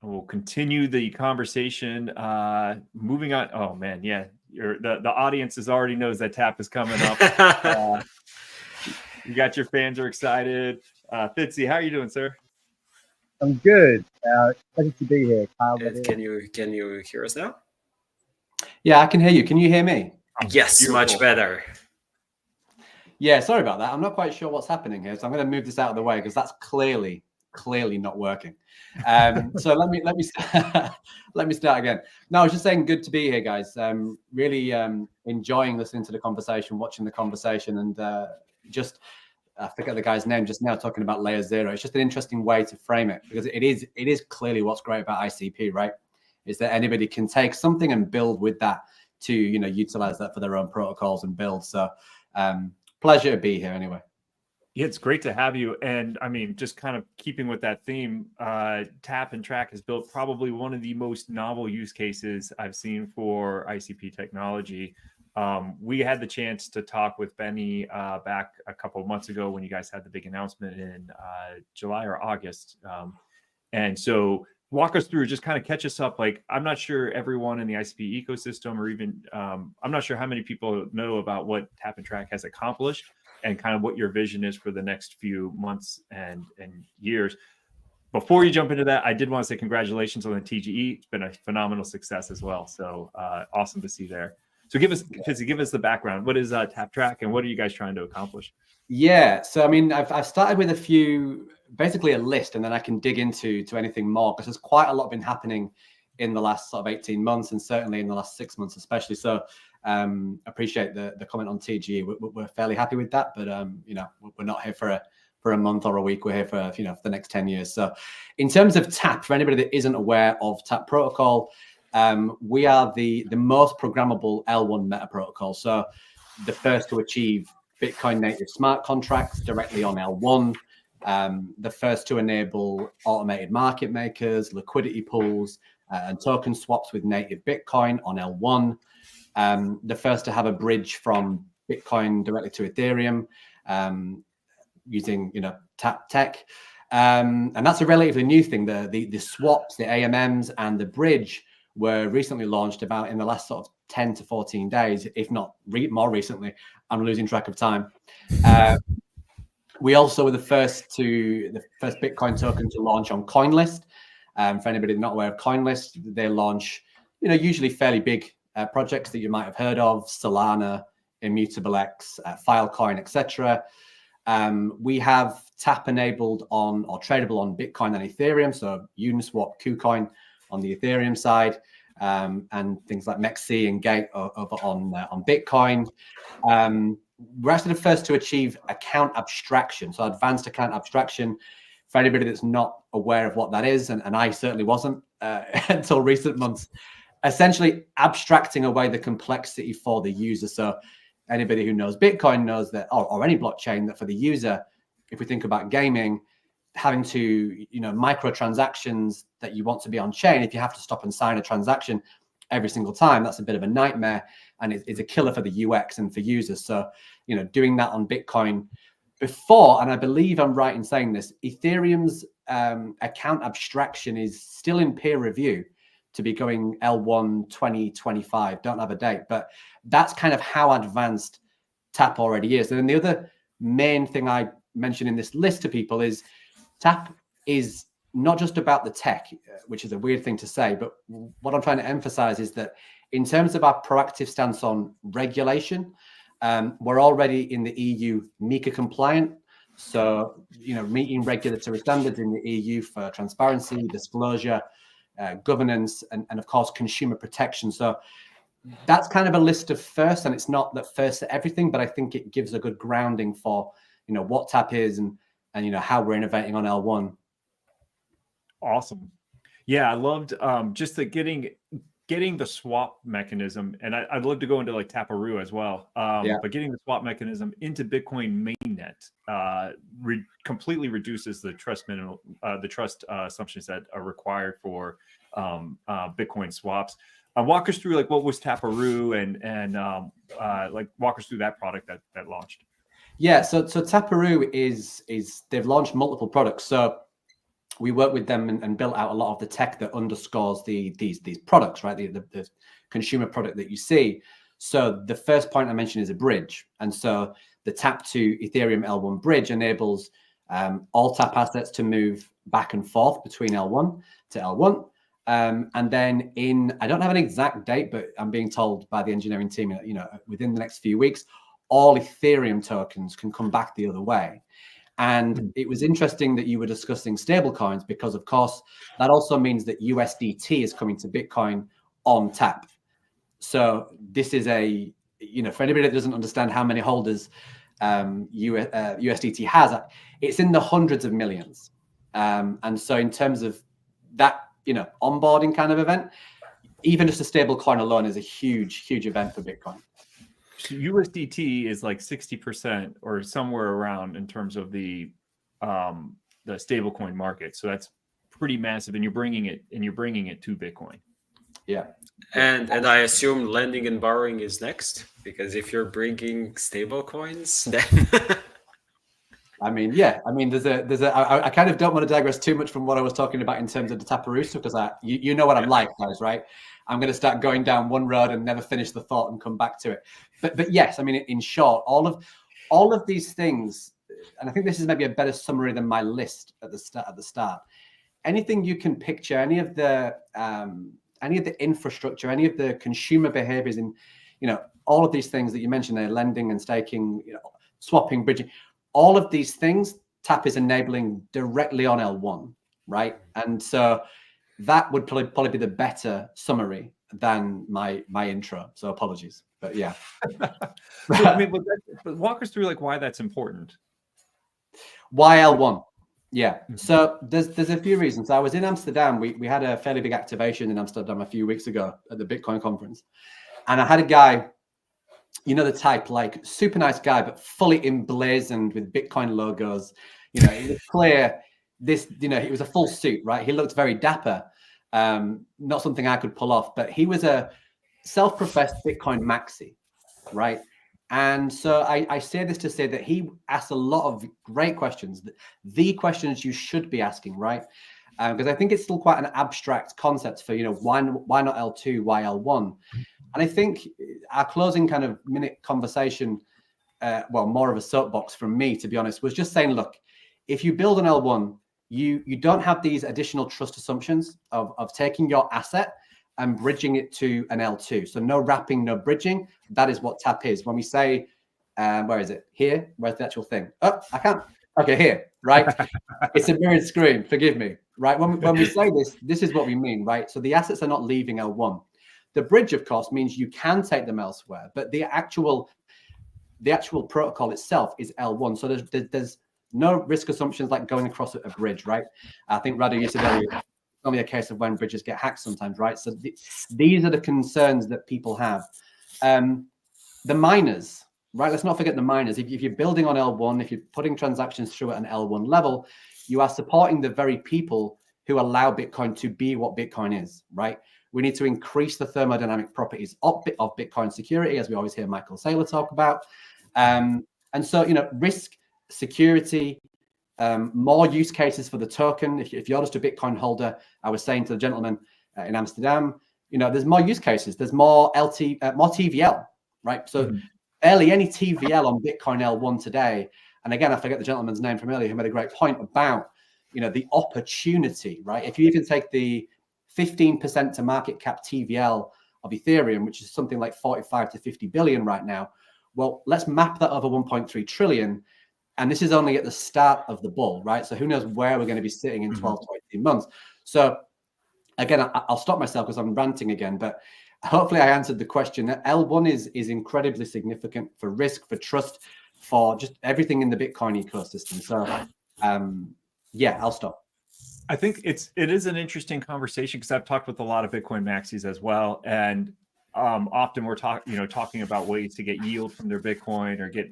We'll continue the conversation. Moving on. Oh man, yeah, the audience already knows that tap is coming up. You got your fans are excited. Fitzy, how are you doing, sir? I'm good. Pleasure to be here, Kyle. Can you hear us now? Yeah, I can hear you. Can you hear me? Yes, beautiful. Much better. Yeah, sorry about that. I'm not quite sure what's happening here, so I'm going to move this out of the way because that's clearly not working. So let me start again. No, I was just saying, good to be here, guys. Really enjoying listening to the conversation, watching the conversation, and just I forget the guy's name just now talking about layer zero. It's just an interesting way to frame it because it is clearly what's great about ICP, right? Is that anybody can take something and build with that to utilize that for their own protocols and builds. So pleasure to be here anyway. Yeah, it's great to have you. And I mean, just kind of keeping with that theme, Tap and Track has built probably one of the most novel use cases I've seen for ICP technology. We had the chance to talk with Benny back a couple of months ago when you guys had the big announcement in July or August. And so walk us through, just kind of catch us up. Like, I'm not sure everyone in the ICP ecosystem, or even I'm not sure how many people know about what Tap and Track has accomplished and kind of what your vision is for the next few months and years. Before you jump into that, I did want to say congratulations on the TGE. It's been a phenomenal success as well. So awesome to see there. So give us the background. What is Tap Track and what are you guys trying to accomplish? Yeah, so I mean, I've started with a few, basically a list, and then I can dig into anything more because there's quite a lot been happening in the last sort of 18 months and certainly in the last 6 months especially. So appreciate the comment on TGE. We're fairly happy with that, but we're not here for a month or a week. We're here for for the next 10 years. So in terms of Tap, for anybody that isn't aware of Tap protocol, we are the most programmable L1 meta protocol. So the first to achieve Bitcoin native smart contracts directly on L1, the first to enable automated market makers, liquidity pools, and token swaps with native Bitcoin on L1, the first to have a bridge from Bitcoin directly to Ethereum using Tap Tech. And that's a relatively new thing. The swaps, the AMMs, and the bridge were recently launched about in the last sort of 10 to 14 days, if not more recently. I'm losing track of time. We also were the first Bitcoin token to launch on CoinList. For anybody not aware of CoinList, they launch usually fairly big projects that you might have heard of: Solana, Immutable X, Filecoin, etc. We have Tap enabled on or tradable on Bitcoin and Ethereum, so Uniswap, KuCoin on the Ethereum side, and things like MEXC and Gate over on Bitcoin. We're actually the first to achieve account abstraction, so advanced account abstraction. For anybody that's not aware of what that is, and I certainly wasn't until recent months, essentially abstracting away the complexity for the user. So anybody who knows Bitcoin knows that, or any blockchain, that for the user, if we think about gaming, having to, microtransactions that you want to be on chain, if you have to stop and sign a transaction every single time, that's a bit of a nightmare, and it's a killer for the UX and for users. So, doing that on Bitcoin before, and I believe I'm right in saying this, Ethereum's account abstraction is still in peer review to be going L1 2025. Don't have a date, but that's kind of how advanced Tap already is. And then the other main thing I mention in this list to people is Tap is not just about the tech, which is a weird thing to say, but what I'm trying to emphasize is that in terms of our proactive stance on regulation, we're already in the EU MiCA compliant. So, meeting regulatory standards in the EU for transparency, disclosure, governance, and of course, consumer protection. So that's kind of a list of first, and it's not that first at everything, but I think it gives a good grounding for, what Tap is and how we're innovating on L1. Awesome. Yeah, I loved just the getting the swap mechanism, and I'd love to go into like Taparoo as well. But getting the swap mechanism into Bitcoin mainnet completely reduces the trust assumptions that are required for Bitcoin swaps. Walk us through like what was Taparoo and like walk us through that product that launched. Yeah, so Taparoo is they've launched multiple products. So we worked with them and built out a lot of the tech that underscores these products, right? The consumer product that you see. So the first point I mentioned is a bridge. And so the tap to Ethereum L1 bridge enables all tap assets to move back and forth between L1 to L1. And then I don't have an exact date, but I'm being told by the engineering team, within the next few weeks, all Ethereum tokens can come back the other way. And it was interesting that you were discussing stablecoins, because of course, that also means that USDT is coming to Bitcoin on tap. So this is for anybody that doesn't understand how many holders USDT has, it's in the hundreds of millions. And so in terms of that, onboarding kind of event, even just a stable coin alone is a huge, huge event for Bitcoin. So USDT is like 60% or somewhere around in terms of the stablecoin market. So that's pretty massive, and you're bringing it to Bitcoin. Yeah. And I assume lending and borrowing is next, because if you're bringing stable coins, then I kind of don't want to digress too much from what I was talking about in terms of the Taparosa, because you know what I'm like, guys, right? I'm going to start going down one road and never finish the thought and come back to it. But yes, I mean, in short, all of these things, and I think this is maybe a better summary than my list at the start. Anything you can picture, any of the infrastructure, any of the consumer behaviors, in all of these things that you mentioned there, lending and staking, swapping, bridging, all of these things, tap is enabling directly on L1, right? And so that would probably be the better summary than my intro. So apologies, but yeah. So, I mean, but walk us through like why that's important. Why L1? Yeah. So there's a few reasons. I was in Amsterdam. We had a fairly big activation in Amsterdam a few weeks ago at the Bitcoin conference, and I had a guy, the type, like super nice guy, but fully emblazoned with Bitcoin logos. It was clear he was a full suit, right? He looked very dapper. Not something I could pull off, but he was a self-professed Bitcoin maxi, right? And so I say this to say that he asked a lot of great questions, the questions you should be asking, right? Because I think it's still quite an abstract concept for, why not L2, why L1? And I think our closing kind of minute conversation, more of a soapbox from me, to be honest, was just saying, look, if you build an L1, you don't have these additional trust assumptions of taking your asset and bridging it to an L2. So no wrapping, no bridging. That is what tap is. When we say, where is it? Here? Where's the actual thing? Oh, I can't. Okay, here, right? It's a mirrored screen. Forgive me, right? When we say this is what we mean, right? So the assets are not leaving L1. The bridge, of course, means you can take them elsewhere, but the actual protocol itself is L1. So there's no risk assumptions like going across a bridge, right? I think Radu, you said earlier, it's only a case of when bridges get hacked sometimes, right? So these are the concerns that people have. The miners, right? Let's not forget the miners. If you're building on L1, if you're putting transactions through at an L1 level, you are supporting the very people who allow Bitcoin to be what Bitcoin is, right? We need to increase the thermodynamic properties of Bitcoin security, as we always hear Michael Saylor talk about. And so, risk, security, more use cases for the token. If you're just a Bitcoin holder, I was saying to the gentleman in Amsterdam, there's more use cases. There's more more TVL, right? So barely any TVL on Bitcoin L1 today. And again, I forget the gentleman's name from earlier who made a great point about, the opportunity, right? If you even take the 15% to market cap TVL of Ethereum, which is something like 45 to 50 billion right now. Well, let's map that over 1.3 trillion. And this is only at the start of the bull, right? So who knows where we're going to be sitting in 12 to 18 months. So again, I'll stop myself because I'm ranting again, but hopefully I answered the question. L1 is incredibly significant for risk, for trust, for just everything in the Bitcoin ecosystem. So yeah, I'll stop. I think it is an interesting conversation because I've talked with a lot of Bitcoin maxis as well, and often we're talking about ways to get yield from their Bitcoin or get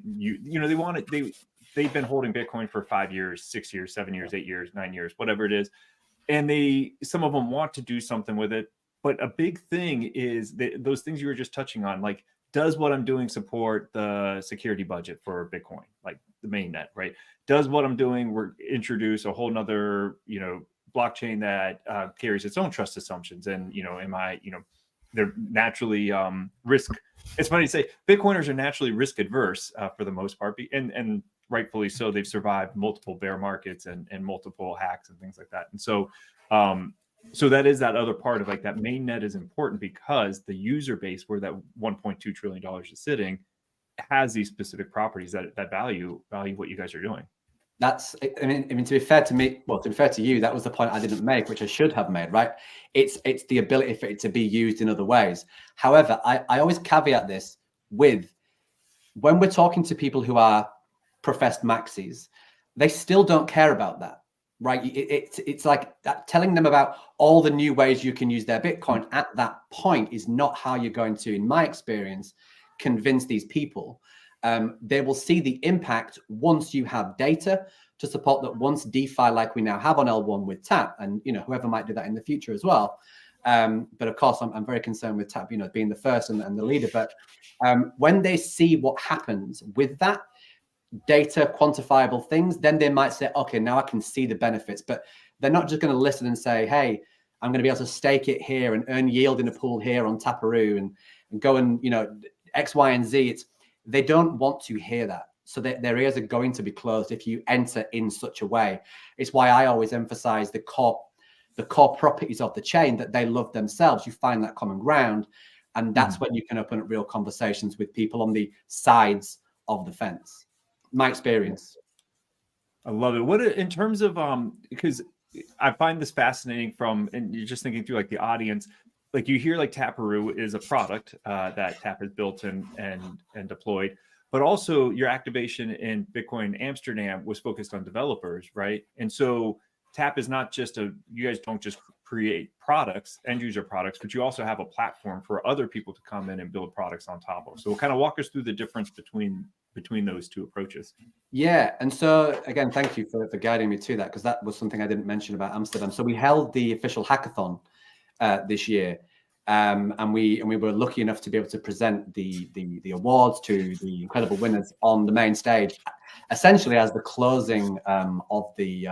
they've been holding Bitcoin for 5 years, 6 years, 7 years, 8 years, 9 years, whatever it is, and some of them want to do something with it. But a big thing is those things you were just touching on, like, does what I'm doing support the security budget for Bitcoin, like the mainnet, right? Does what I'm doing introduce a whole nother, blockchain that carries its own trust assumptions, and they're naturally risk. It's funny to say Bitcoiners are naturally risk adverse for the most part, and rightfully so. They've survived multiple bear markets and multiple hacks and things like that. And so so that is that other part of like that main net is important, because the user base where that $1.2 trillion is sitting has these specific properties that value what you guys are doing. That's, I mean, to be fair to me, well, to be fair to you, that was the point I didn't make, which I should have made, right? It's the ability for it to be used in other ways. However, I always caveat this with, when we're talking to people who are professed maxis, they still don't care about that, right? It's like that, telling them about all the new ways you can use their Bitcoin at that point is not how you're going to, in my experience, convince these people. They will see the impact once you have data to support that, once DeFi like we now have on L1 with Tap, and whoever might do that in the future as well. But of course, I'm very concerned with Tap, being the first and the leader. But when they see what happens with that data, quantifiable things, then they might say, okay, now I can see the benefits. But they're not just going to listen and say, hey, I'm going to be able to stake it here and earn yield in a pool here on Taparoo and go and, X, Y, and Z. They don't want to hear that. So their ears are going to be closed if you enter in such a way. It's why I always emphasize the core properties of the chain, that they love themselves. You find that common ground, and that's when you can open up real conversations with people on the sides of the fence. My experience. I love it. What in terms of because I find this fascinating and you're just thinking through like the audience, like you hear like Taparoo is a product that Tap has built and deployed, but also your activation in Bitcoin Amsterdam was focused on developers, right? And so Tap is not just you guys don't just create products, end user products, but you also have a platform for other people to come in and build products on top of. So kind of walk us through the difference between those two approaches. Yeah. And so again, thank you for guiding me to that, because that was something I didn't mention about Amsterdam. So we held the official hackathon this year. And we were lucky enough to be able to present the awards to the incredible winners on the main stage, essentially as the closing of the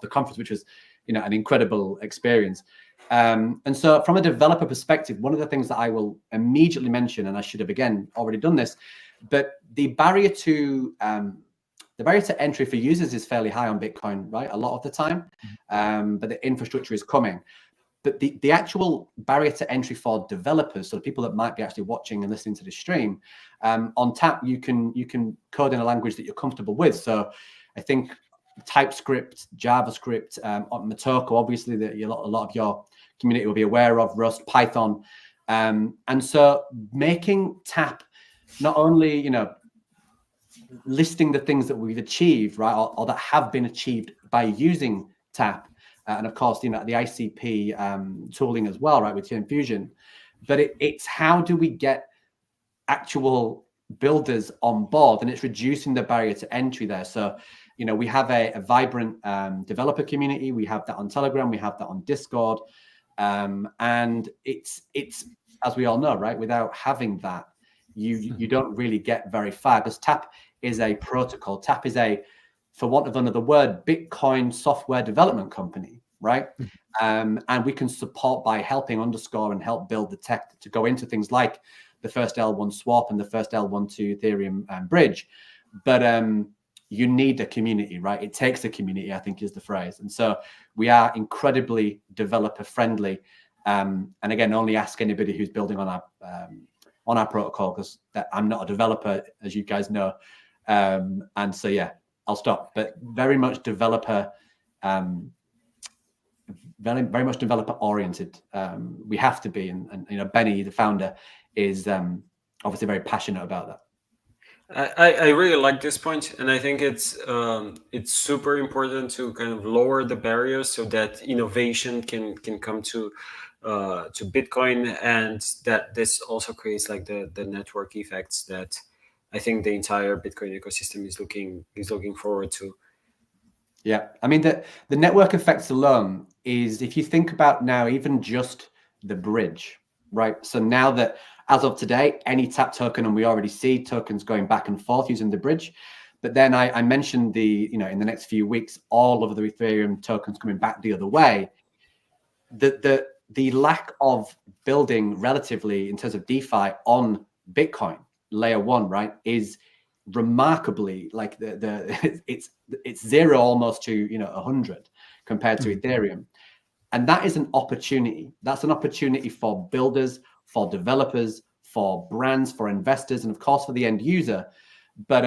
conference, which was an incredible experience. And so from a developer perspective, one of the things that I will immediately mention, and I should have again already done this, but the barrier to entry for users is fairly high on Bitcoin, right? A lot of the time, but the infrastructure is coming. But the actual barrier to entry for developers, so the people that might be actually watching and listening to the stream, on Tap, you can code in a language that you're comfortable with. So I think TypeScript, JavaScript, Motoko, obviously, that a lot of your community will be aware of, Rust, Python. And so making Tap not only, listing the things that we've achieved, right, or that have been achieved by using Tap, and of course, the ICP tooling as well, right, with Fusion. But it's how do we get actual builders on board, and it's reducing the barrier to entry there. So, we have a vibrant developer community. We have that on Telegram. We have that on Discord. And it's as we all know, right, without having that, you don't really get very far, because Tap is a protocol. Tap is for want of another word, Bitcoin software development company, right? And we can support by helping underscore and help build the tech to go into things like the first L1 swap and the first L1 to Ethereum bridge. But you need a community, right? It takes a community, I think is the phrase. And so we are incredibly developer friendly. And again, only ask anybody who's building on our protocol, because I'm not a developer, as you guys know. And so, yeah, I'll stop. But very much developer, very much developer oriented. We have to be, and Benny, the founder, is obviously very passionate about that. I really like this point, and I think it's super important to kind of lower the barriers so that innovation can come to Bitcoin, and that this also creates like the network effects that I think the entire Bitcoin ecosystem is looking forward to. Yeah, I mean the network effects alone is, if you think about now, even just the bridge, right? So now that, as of today, any Tap token, and we already see tokens going back and forth using the bridge, But then I mentioned in the next few weeks, all of the Ethereum tokens coming back the other way. The lack of building relatively in terms of DeFi on Bitcoin layer 1, right, is remarkably like it's zero almost to 100 compared to Ethereum. And that is an opportunity. That's an opportunity for builders, for developers, for brands, for investors, and of course for the end user. But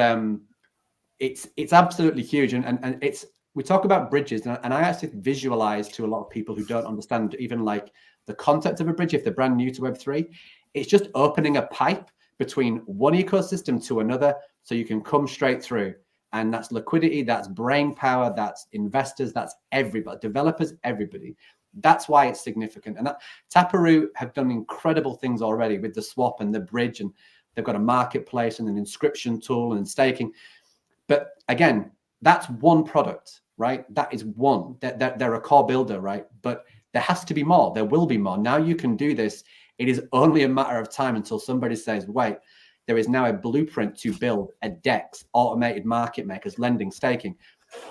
it's absolutely huge. And we talk about bridges, and I actually visualize to a lot of people who don't understand even like the concept of a bridge, if they're brand new to Web3, it's just opening a pipe between one ecosystem to another so you can come straight through. And that's liquidity, that's brain power, that's investors, that's everybody, developers, everybody. That's why it's significant. And Taproot have done incredible things already with the swap and the bridge, and they've got a marketplace and an inscription tool and staking. But again, that's one product, right? That is one. They're a core builder, right? But there has to be more. There will be more. Now you can do this. It is only a matter of time until somebody says, wait, there is now a blueprint to build a DEX, automated market makers, lending, staking.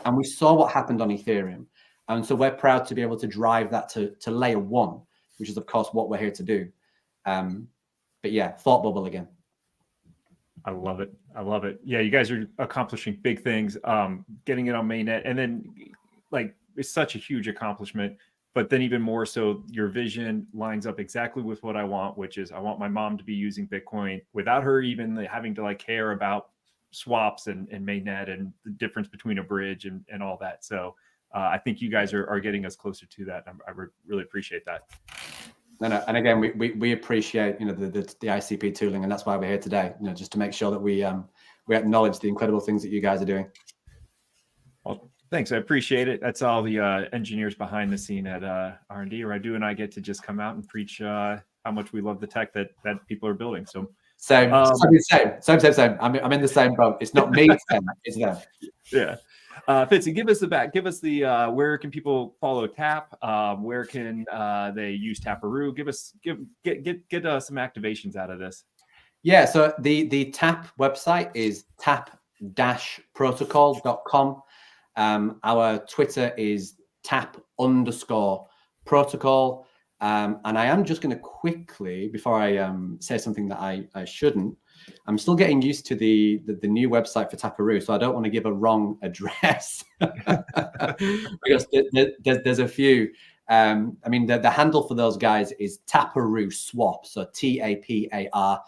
And we saw what happened on Ethereum. And so we're proud to be able to drive that to layer 1, which is, of course, what we're here to do. But yeah, thought bubble again. I love it. I love it. Yeah, you guys are accomplishing big things, getting it on mainnet. And then like, it's such a huge accomplishment. But then even more so, your vision lines up exactly with what I want, which is I want my mom to be using Bitcoin without her even having to like care about swaps and mainnet and the difference between a bridge and all that. So I think you guys are getting us closer to that. I really appreciate that. No, and again, we appreciate the ICP tooling, and that's why we're here today. Just to make sure that we acknowledge the incredible things that you guys are doing. Well, thanks. I appreciate it. That's all the engineers behind the scene at R&D, or Radu and I get to just come out and preach how much we love the tech that people are building. So same. I'm in the same boat. It's not me, it's them. Yeah. Fitzy, give us the where can people follow Tap? Where can they use Taproot? Get some activations out of this. Yeah, so the Tap website is tap-protocol.com. Our Twitter is tap_protocol. And I am just going to quickly, before I say something that I shouldn't, I'm still getting used to the new website for Taproot, so I don't want to give a wrong address because there's a few. I mean, the handle for those guys is Taproot Swap, so TAPAROO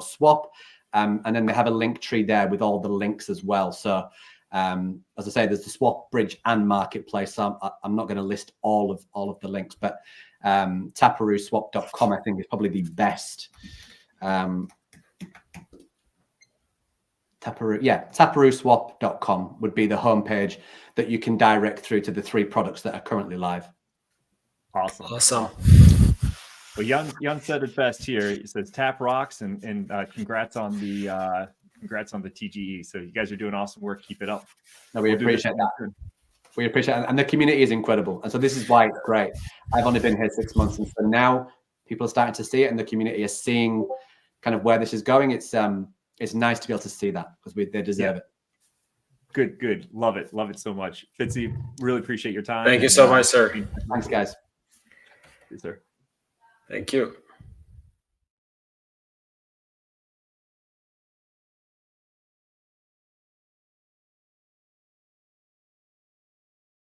swap, and then they have a link tree there with all the links as well. So as I say, there's the swap, bridge, and marketplace. So I'm not going to list all of the links, but taprootswap.com I think is probably the best. Taprootswap.com would be the homepage that you can direct through to the 3 products that are currently live. Awesome. Well, Jan said it best here. He says Tap rocks, and congrats on the TGE. So you guys are doing awesome work. Keep it up. No, we appreciate that. We appreciate it. And the community is incredible. And so this is why it's great. I've only been here 6 months, and so now people are starting to see it, and the community is seeing kind of where this is going. It's nice to be able to see that because they deserve it. Good. Love it so much. Fitzy, really appreciate your time. Thank you so much, sir. Thanks, guys. Yes, sir. Thank you.